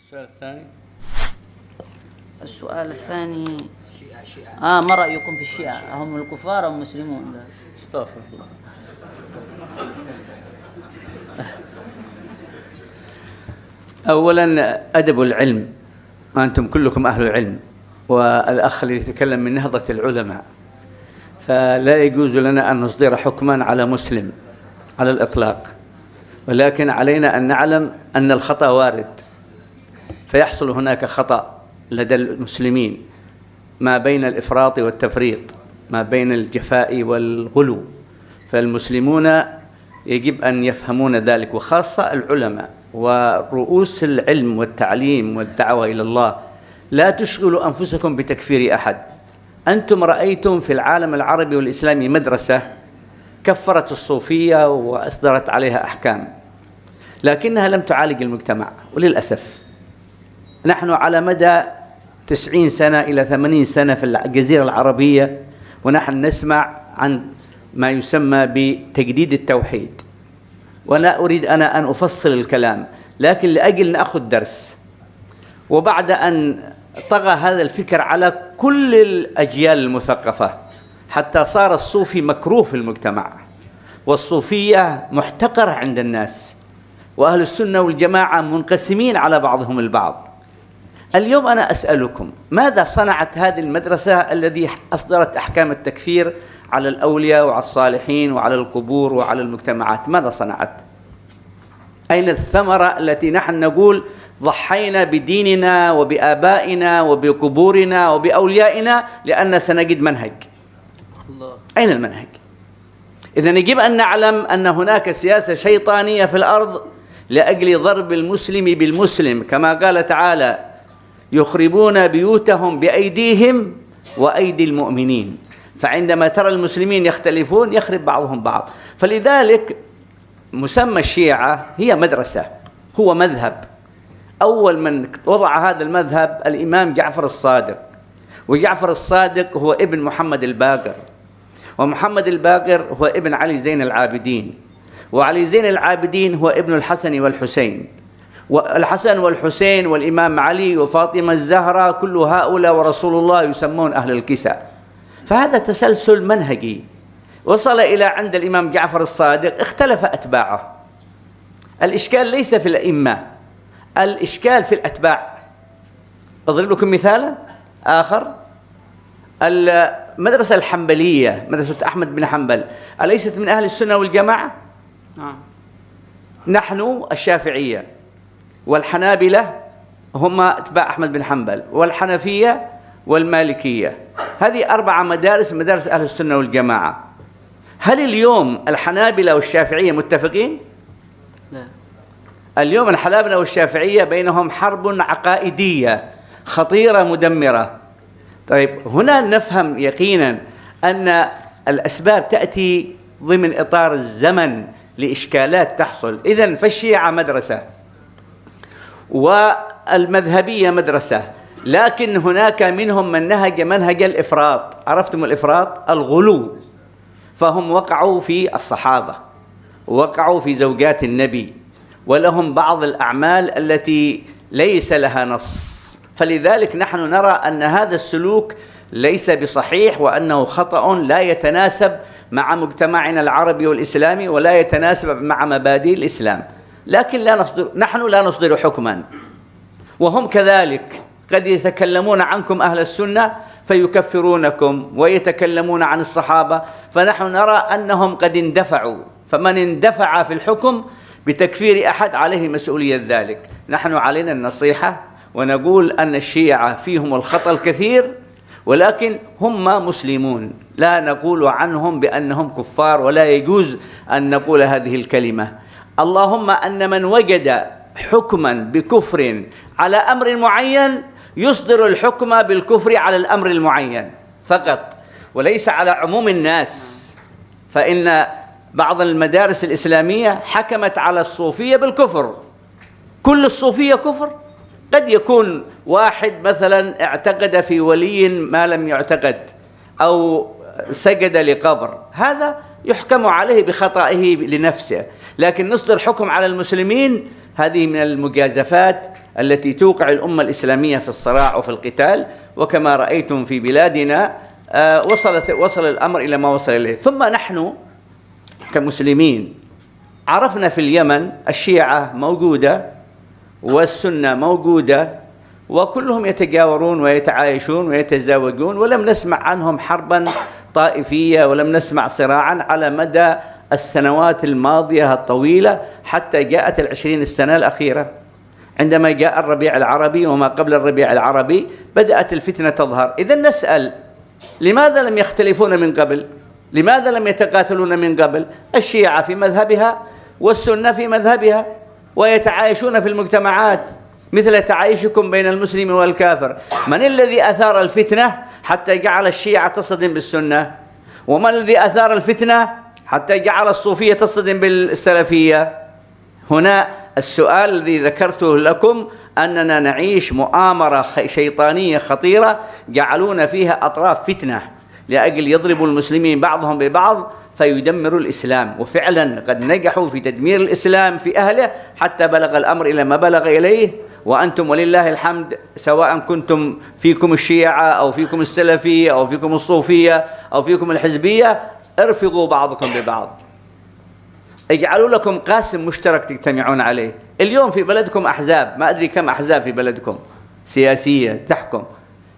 السؤال الثاني. السؤال الثاني ما رأيكم في الشيعة؟ هم الكفار أو مسلمون؟ استغفر الله. أولا أدب العلم، أنتم كلكم أهل العلم، والأخ اللي يتكلم من نهضة العلماء، فلا يجوز لنا أن نصدر حكما على مسلم على الإطلاق، ولكن علينا أن نعلم أن الخطأ وارد، فيحصل هناك خطأ لدى المسلمين ما بين الإفراط والتفريط، ما بين الجفاء والغلو، فالمسلمون يجب أن يفهمون ذلك، وخاصة العلماء ورؤوس العلم والتعليم والدعوة إلى الله. لا تشغلوا أنفسكم بتكفير أحد. أنتم رأيتم في العالم العربي والإسلامي مدرسة كفرت الصوفية وأصدرت عليها أحكام، لكنها لم تعالج المجتمع، وللأسف نحن على مدى 90 سنة إلى 80 سنة في الجزيرة العربية ونحن نسمع عن ما يسمى بتجديد التوحيد، ولا أريد أنا أن أفصل الكلام، لكن لأجل نأخذ درس. وبعد أن طغى هذا الفكر على كل الأجيال المثقفة حتى صار الصوفي مكروه في المجتمع، والصوفية محتقرة عند الناس، وأهل السنة والجماعة منقسمين على بعضهم البعض. اليوم أنا أسألكم، ماذا صنعت هذه المدرسة التي أصدرت أحكام التكفير على الأولياء وعلى الصالحين وعلى القبور وعلى المجتمعات؟ ماذا صنعت؟ أين الثمرة التي نحن نقول ضحينا بديننا وبآبائنا وبقبورنا وبأوليائنا لأن سنجد منهج؟ أين المنهج؟ إذن يجب أن نعلم أن هناك سياسة شيطانية في الأرض لأجل ضرب المسلم بالمسلم، كما قال تعالى: يخربون بيوتهم بأيديهم وأيدي المؤمنين. فعندما ترى المسلمين يختلفون يخرب بعضهم بعض. فلذلك مسمى الشيعة هي مدرسة، هو مذهب. أول من وضع هذا المذهب الإمام جعفر الصادق، وجعفر الصادق هو ابن محمد الباقر، ومحمد الباقر هو ابن علي زين العابدين، وعلي زين العابدين هو ابن الحسن والحسين، والحسن والحسين والإمام علي وفاطمة الزهراء كل هؤلاء ورسول الله يسمون أهل الكساء. فهذا تسلسل منهجي وصل إلى عند الإمام جعفر الصادق، اختلف أتباعه. الإشكال ليس في الأئمة، الإشكال في الأتباع. أضرب لكم مثالا آخر: المدرسة الحنبلية، مدرسة أحمد بن حنبل، أليست من أهل السنة والجماعة؟ نحن الشافعية والحنابلة هم أتباع أحمد بن حنبل، والحنفية والمالكية. هذه 4 مدارس، مدارس أهل السنة والجماعة. هل اليوم الحنابلة والشافعية متفقين؟ لا. اليوم الحنابلة والشافعية بينهم حرب عقائدية خطيرة مدمرة. طيب، هنا نفهم يقينا أن الأسباب تأتي ضمن إطار الزمن لإشكالات تحصل. إذن فالشيعة مدرسة والمذهبية مدرسة، لكن هناك منهم من نهج منهج الإفراط. عرفتم الإفراط؟ الغلو. فهم وقعوا في الصحابة، وقعوا في زوجات النبي، ولهم بعض الأعمال التي ليس لها نص. فلذلك نحن نرى أن هذا السلوك ليس بصحيح، وأنه خطأ لا يتناسب مع مجتمعنا العربي والإسلامي، ولا يتناسب مع مبادئ الإسلام. لكن نحن لا نصدر حكما، وهم كذلك قد يتكلمون عنكم أهل السنة فيكفرونكم، ويتكلمون عن الصحابة، فنحن نرى أنهم قد اندفعوا. فمن اندفع في الحكم بتكفير أحد عليه مسؤولية ذلك. نحن علينا النصيحة، ونقول أن الشيعة فيهم الخطأ الكثير، ولكن هم مسلمون، لا نقول عنهم بأنهم كفار، ولا يجوز أن نقول هذه الكلمة. اللهم أن من وجد حكما بكفر على أمر معين يصدر الحكم بالكفر على الأمر المعين فقط، وليس على عموم الناس. فإن بعض المدارس الإسلامية حكمت على الصوفية بالكفر. كل الصوفية كفر؟ قد يكون واحد مثلا اعتقد في ولي ما لم يعتقد، أو سجد لقبر، هذا يحكم عليه بخطئه لنفسه. لكن نصدر حكم على المسلمين، هذه من المجازفات التي توقع الأمة الإسلامية في الصراع وفي القتال، وكما رأيتم في بلادنا وصل الأمر إلى ما وصل إليه. ثم نحن كمسلمين عرفنا في اليمن الشيعة موجودة والسنة موجودة، وكلهم يتجاورون ويتعايشون ويتزاوجون، ولم نسمع عنهم حربا طائفية، ولم نسمع صراعا على مدى السنوات الماضية الطويلة حتى جاءت 20 السنة الأخيرة. عندما جاء الربيع العربي وما قبل الربيع العربي بدأت الفتنة تظهر. إذن نسأل: لماذا لم يختلفون من قبل؟ لماذا لم يتقاتلون من قبل؟ الشيعة في مذهبها والسنة في مذهبها، ويتعايشون في المجتمعات مثل تعايشكم بين المسلم والكافر. من الذي أثار الفتنة حتى جعل الشيعة تصطدم بالسنة؟ ومن الذي أثار الفتنة حتى جعل الصوفية تصطدم بالسلفية؟ هنا السؤال الذي ذكرته لكم، أننا نعيش مؤامرة شيطانية خطيرة جعلونا فيها أطراف فتنة لأجل يضربوا المسلمين بعضهم ببعض فيدمروا الإسلام. وفعلا قد نجحوا في تدمير الإسلام في أهله حتى بلغ الأمر إلى ما بلغ إليه. وأنتم ولله الحمد، سواء كنتم فيكم الشيعة أو فيكم السلفية أو فيكم الصوفية أو فيكم الحزبية، ارفقوا بعضكم ببعض، اجعلوا لكم قاسم مشترك تجتمعون عليه. اليوم في بلدكم أحزاب، ما أدري كم أحزاب في بلدكم سياسية تحكم،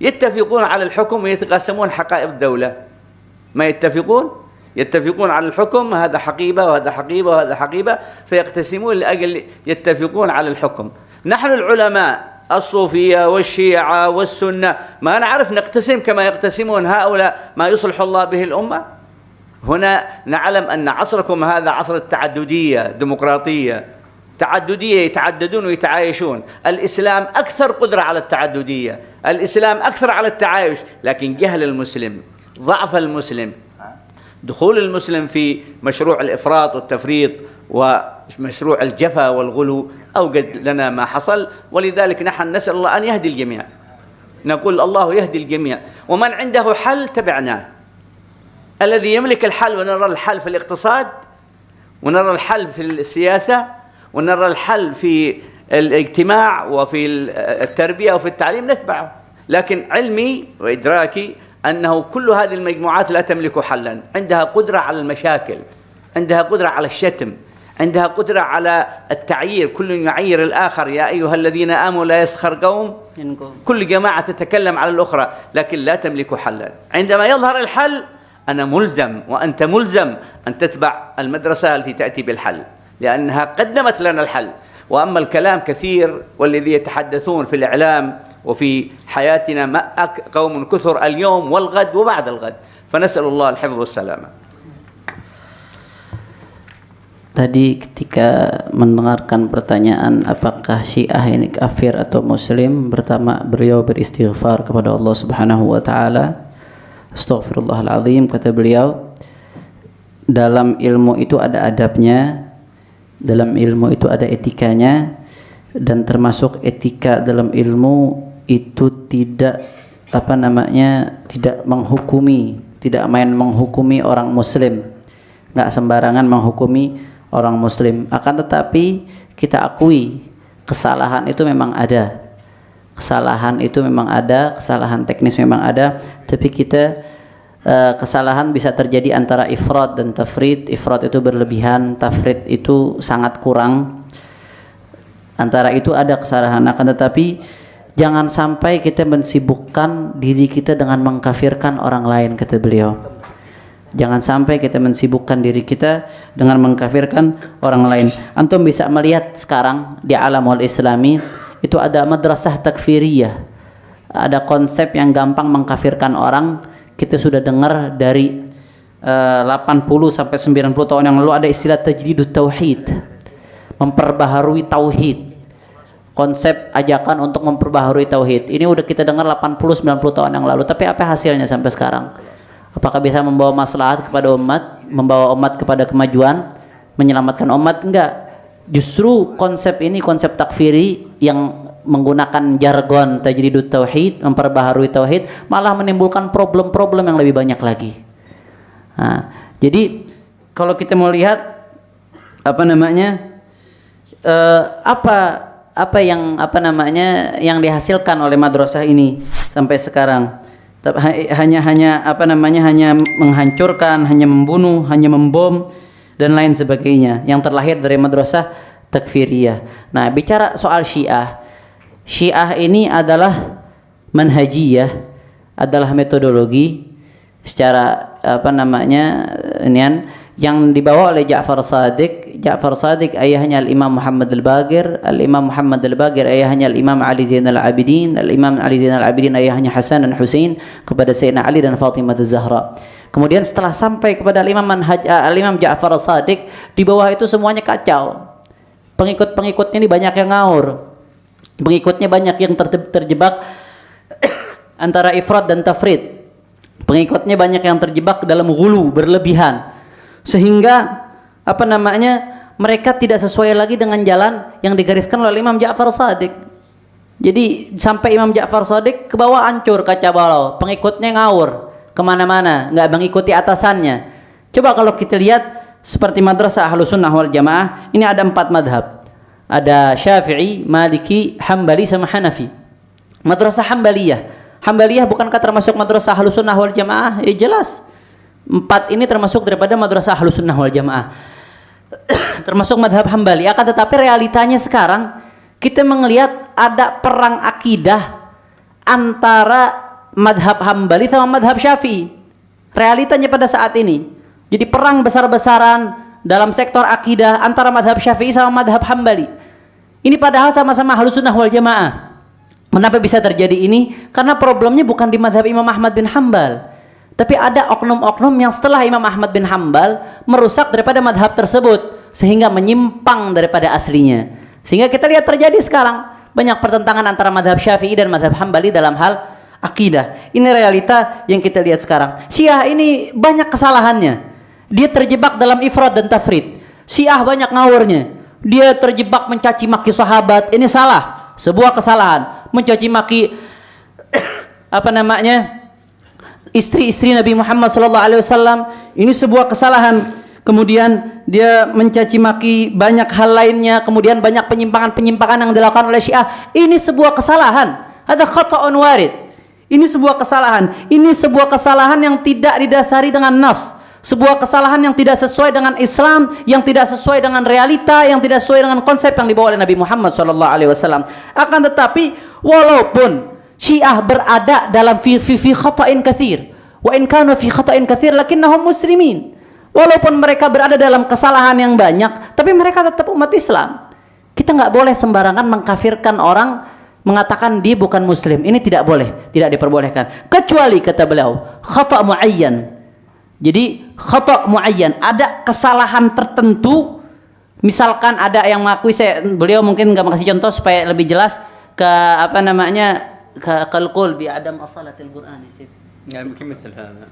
يتفقون على الحكم ويتقاسمون حقائب الدولة. ما يتفقون على الحكم، هذا حقيبة وهذا حقيبة وهذا حقيبة، فيقتسمون لأجل يتفقون على الحكم. نحن العلماء الصوفية والشيعة والسنة ما نعرف نقتسم كما يقتسمون هؤلاء ما يصلح الله به الأمة. هنا نعلم أن عصركم هذا عصر التعددية، ديمقراطية تعددية، يتعددون ويتعايشون. الإسلام أكثر قدرة على التعددية، الإسلام أكثر على التعايش، لكن جهل المسلم، ضعف المسلم، دخول المسلم في مشروع الإفراط والتفريط ومشروع الجفا والغلو أوجد لنا ما حصل. ولذلك نحن نسأل الله أن يهدي الجميع، نقول الله يهدي الجميع، ومن عنده حل تبعناه. الذي يملك الحل، ونرى الحل في الاقتصاد، ونرى الحل في السياسة، ونرى الحل في الاجتماع وفي التربية وفي التعليم، نتبعه. لكن علمي وإدراكي أنه كل هذه المجموعات لا تملك حلا. عندها قدرة على المشاكل، عندها قدرة على الشتم، عندها قدرة على التعيير، كل يعير الآخر. يا أيها الذين آمنوا لا يسخر قوم، كل جماعة تتكلم على الأخرى، لكن لا تملك حلا. عندما يظهر الحل أنا ملزم وأنت ملزم أن تتبع المدرسة التي تأتي بالحل، لأنها قدمت لنا الحل. وأما الكلام كثير والذي يتحدثون في الإعلام وفي حياتنا قوم كثر اليوم والغد وبعد الغد، فنسأل الله الحفظ والسلامة. Tadi ketika mendengarkan pertanyaan apakah Syiah ini kafir atau muslim, pertama beliau beristighfar kepada Allah Subhanahu wa taala. Astaghfirullahaladzim, kata beliau, dalam ilmu itu ada adabnya, dalam ilmu itu ada etikanya, dan termasuk etika dalam ilmu itu tidak tidak menghukumi, tidak main menghukumi orang muslim, nggak sembarangan menghukumi orang muslim. Akan tetapi kita akui kesalahan itu memang ada, kesalahan itu memang ada, kesalahan teknis memang ada, tapi kita kesalahan bisa terjadi antara ifrat dan tafrid. Ifrat itu berlebihan, tafrid itu sangat kurang. Antara itu ada kesalahan, akan tetapi jangan sampai kita mensibukkan diri kita dengan mengkafirkan orang lain, kata beliau. Jangan sampai kita mensibukkan diri kita dengan mengkafirkan orang lain. Antum bisa melihat sekarang di alamul islami itu ada madrasah takfiriyah, ada konsep yang gampang mengkafirkan orang. Kita sudah dengar dari 80 sampai 90 tahun yang lalu ada istilah tajdidut tauhid, memperbaharui tauhid, konsep ajakan untuk memperbaharui tauhid. Ini udah kita dengar 80-90 tahun yang lalu, tapi apa hasilnya sampai sekarang? Apakah bisa membawa maslahat kepada umat, membawa umat kepada kemajuan, menyelamatkan umat? Enggak. Justru konsep ini, konsep takfiri yang menggunakan jargon tajdidut tauhid, memperbaharui tauhid, malah menimbulkan problem-problem yang lebih banyak lagi. Nah, jadi kalau kita mau lihat apa yang yang dihasilkan oleh madrasah ini sampai sekarang. Hanya hanya menghancurkan, hanya membunuh, hanya membom dan lain sebagainya yang terlahir dari madrasah takfiriyah. Nah, bicara soal Syiah ini adalah manhajiyah, adalah metodologi secara yang dibawa oleh Ja'far Shadiq ayahnya Al-Imam Muhammad Al-Baqir, Al-Imam Muhammad Al-Baqir ayahnya Al-Imam Ali Zainal Abidin, Al-Imam Ali Zainal Abidin ayahnya Hasan dan Husain kepada Sayyidina Ali dan Fatimah Az-Zahra. Kemudian setelah sampai kepada Al-Imam Ja'far Shadiq, di bawah itu semuanya kacau. Pengikut-pengikutnya ini banyak yang ngawur. Pengikutnya banyak yang terjebak antara ifrat dan tafrid. Pengikutnya banyak yang terjebak dalam ghulu, berlebihan. Sehingga mereka tidak sesuai lagi dengan jalan yang digariskan oleh Imam Ja'far Shadiq. Jadi sampai Imam Ja'far Shadiq ke bawah hancur kaca balau, pengikutnya ngawur kemana-mana, nggak mengikuti atasannya. Coba kalau kita lihat seperti madrasah Ahlus Sunnah wal Jamaah, ini ada 4 madhab. Ada Syafi'i, Maliki, Hambali sama Hanafi. Madrasah Hambaliyah bukankah termasuk madrasah Ahlus Sunnah wal Jamaah? Ya jelas. 4 ini termasuk daripada madrasah Ahlus Sunnah wal Jamaah. Termasuk madhab Hambali. Akan tetapi realitanya sekarang kita melihat ada perang akidah antara madhab Hambali sama madhab Syafi'i. Realitanya pada saat ini. Jadi perang besar-besaran dalam sektor akidah antara madhab Syafi'i sama madhab Hambali. Ini padahal sama-sama Ahlus Sunnah wal Jamaah. Kenapa bisa terjadi ini? Karena problemnya bukan di madhab Imam Ahmad bin Hambal, tapi ada oknum-oknum yang setelah Imam Ahmad bin Hambal merusak daripada madhab tersebut sehingga menyimpang daripada aslinya. Sehingga kita lihat terjadi sekarang banyak pertentangan antara madhab Syafi'i dan madhab Hambali dalam hal akidah. Ini realita yang kita lihat sekarang. Syiah ini banyak kesalahannya. Dia terjebak dalam ifrat dan tafrid. Syiah banyak ngawurnya. Dia terjebak mencaci maki sahabat. Ini salah, sebuah kesalahan. Mencaci maki istri-istri Nabi Muhammad SAW, ini sebuah kesalahan. Kemudian dia mencaci maki banyak hal lainnya. Kemudian banyak penyimpangan-penyimpangan yang dilakukan oleh Syiah. Ini sebuah kesalahan. Ada khata'un warid. Ini sebuah kesalahan. Ini sebuah kesalahan yang tidak didasari dengan nas. Sebuah kesalahan yang tidak sesuai dengan Islam, yang tidak sesuai dengan realita, yang tidak sesuai dengan konsep yang dibawa oleh Nabi Muhammad SAW. Akan tetapi walaupun Syiah berada dalam fi khata'in katsir, wa in kanu fi khata'in katsir lakinnahum muslimin. Walaupun mereka berada dalam kesalahan yang banyak, tapi mereka tetap umat Islam. Kita nggak boleh sembarangan mengkafirkan orang, mengatakan dia bukan muslim. Ini tidak boleh, tidak diperbolehkan. Kecuali kata beliau, khata' muayyan. Jadi khata' muayyan, ada kesalahan tertentu. Misalkan ada yang mengakui, beliau mungkin nggak mengasih contoh supaya lebih jelas ke qalqul bi adam asalatil Qur'an. Ya, mungkin misalnya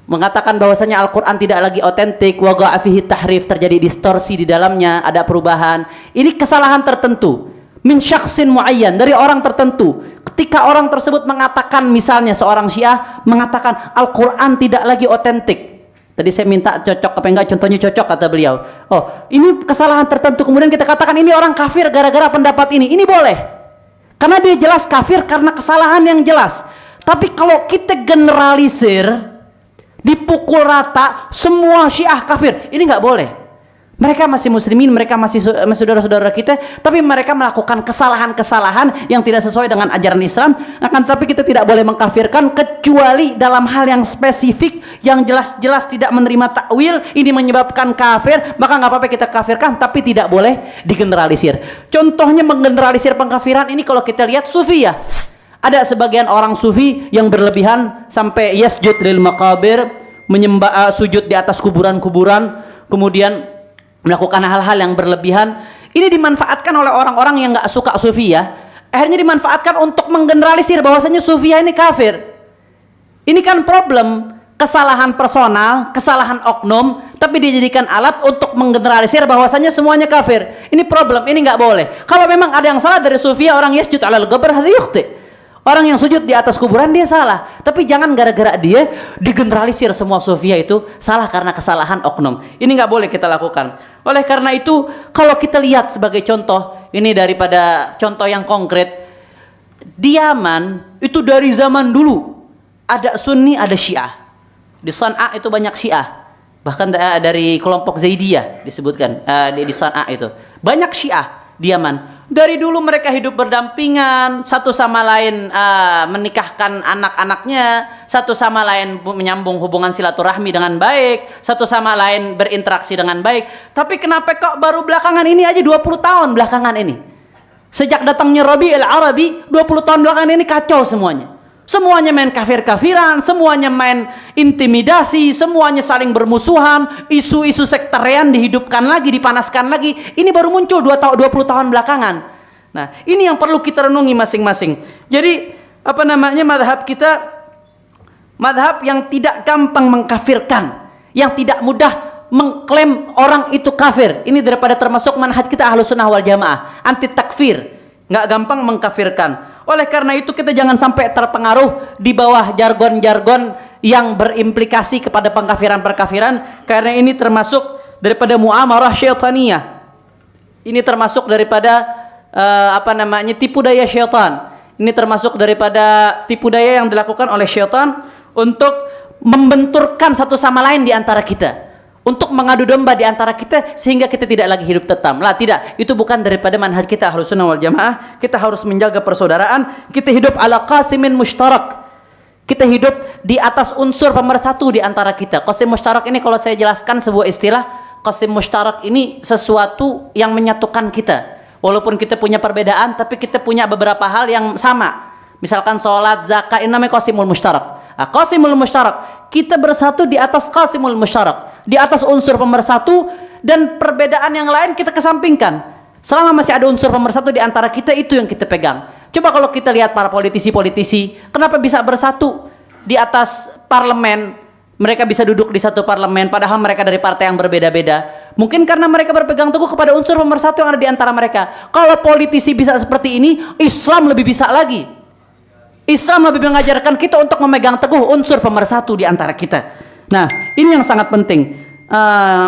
mengatakan bahwasanya Al-Qur'an tidak lagi otentik, waqa'a fihi tahrif, terjadi distorsi di dalamnya, ada perubahan. Ini kesalahan tertentu min syakhsin muayyan, dari orang tertentu. Ketika orang tersebut mengatakan, misalnya seorang Syiah mengatakan Al-Qur'an tidak lagi otentik. Tadi saya minta cocok apa enggak, contohnya cocok kata beliau. Oh, ini kesalahan tertentu, kemudian kita katakan ini orang kafir gara-gara pendapat ini. Ini boleh. Karena dia jelas kafir karena kesalahan yang jelas. Tapi kalau kita generalisir, dipukul rata semua Syiah kafir, ini nggak boleh. Mereka masih muslimin, mereka masih saudara-saudara kita, tapi mereka melakukan kesalahan-kesalahan yang tidak sesuai dengan ajaran Islam. Akan tetapi kita tidak boleh mengkafirkan kecuali dalam hal yang spesifik, yang jelas-jelas tidak menerima takwil, ini menyebabkan kafir, maka nggak apa-apa kita kafirkan, tapi tidak boleh digeneralisir. Contohnya menggeneralisir pengkafiran ini kalau kita lihat Sufi ya. Ada sebagian orang Sufi yang berlebihan sampai yasjud lil maqabir, menyembah, sujud di atas kuburan-kuburan, kemudian melakukan hal-hal yang berlebihan. Ini dimanfaatkan oleh orang-orang yang nggak suka Sufiyah. Akhirnya dimanfaatkan untuk menggeneralisir bahwasanya Sufiyah ini kafir. Ini kan problem, kesalahan personal, kesalahan oknum, tapi dijadikan alat untuk menggeneralisir bahwasanya semuanya kafir. Ini problem, ini nggak boleh. Kalau memang ada yang salah dari Sufiyah, orang yasjud alal qabr hadza yukhti. Orang yang sujud di atas kuburan dia salah, tapi jangan gara-gara dia digeneralisir semua sufia itu salah karena kesalahan oknum. Ini nggak boleh kita lakukan. Oleh karena itu, kalau kita lihat sebagai contoh, ini daripada contoh yang konkret, di Yaman itu dari zaman dulu ada Sunni, ada Syiah. Di San'a itu banyak Syiah, bahkan dari kelompok Zaidiyah disebutkan di San'a itu banyak Syiah di Yaman. Dari dulu mereka hidup berdampingan, satu sama lain menikahkan anak-anaknya, satu sama lain menyambung hubungan silaturahmi dengan baik, satu sama lain berinteraksi dengan baik. Tapi kenapa kok baru belakangan ini aja 20 tahun belakangan ini? Sejak datangnya Rabi'ul Arabi, 20 tahun belakangan ini kacau semuanya. Semuanya main kafir-kafiran, semuanya main intimidasi, semuanya saling bermusuhan, isu-isu sektarian dihidupkan lagi, dipanaskan lagi. Ini baru muncul 20 tahun belakangan. Nah, ini yang perlu kita renungi masing-masing. Jadi, madhab kita, madhab yang tidak gampang mengkafirkan, yang tidak mudah mengklaim orang itu kafir. Ini daripada termasuk manhaj kita Ahlus Sunnah wal Jamaah, anti takfir, nggak gampang mengkafirkan. Oleh karena itu kita jangan sampai terpengaruh di bawah jargon-jargon yang berimplikasi kepada pengkafiran-perkafiran, karena ini termasuk daripada muamarah syaitaniyah. Ini termasuk daripada tipu daya syaitan. Ini termasuk daripada tipu daya yang dilakukan oleh syaitan untuk membenturkan satu sama lain di antara kita, untuk mengadu domba di antara kita sehingga kita tidak lagi hidup tentam. Lah, tidak, itu bukan daripada manhaj kita Ahlus Sunnah wal Jamaah. Kita harus menjaga persaudaraan. Kita hidup ala qasimin mushtarak. Kita hidup di atas unsur pemersatu di antara kita. Qasim mushtarak ini kalau saya jelaskan sebuah istilah, qasim mushtarak ini sesuatu yang menyatukan kita. Walaupun kita punya perbedaan, tapi kita punya beberapa hal yang sama. Misalkan sholat, zakat, ini namanya qasimul mushtarak. Nah, qasimul mushtarak, kita bersatu di atas qasimul mushtarak, di atas unsur pemersatu, dan perbedaan yang lain kita kesampingkan. Selama masih ada unsur pemersatu di antara kita, itu yang kita pegang. Coba kalau kita lihat para politisi-politisi, kenapa bisa bersatu di atas parlemen? Mereka bisa duduk di satu parlemen padahal mereka dari partai yang berbeda-beda. Mungkin karena mereka berpegang teguh kepada unsur pemersatu yang ada di antara mereka. Kalau politisi bisa seperti ini, Islam lebih bisa lagi. Islam lebih mengajarkan kita untuk memegang teguh unsur pemersatu di antara kita. Nah, ini yang sangat penting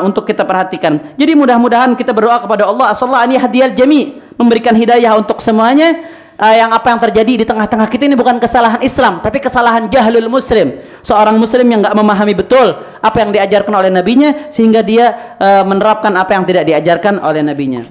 untuk kita perhatikan. Jadi mudah-mudahan kita berdoa kepada Allah, asallahu an yahdiyal jami', memberikan hidayah untuk semuanya. Yang apa yang terjadi di tengah-tengah kita ini bukan kesalahan Islam, tapi kesalahan jahlul muslim, seorang muslim yang nggak memahami betul apa yang diajarkan oleh nabinya, sehingga dia menerapkan apa yang tidak diajarkan oleh nabinya.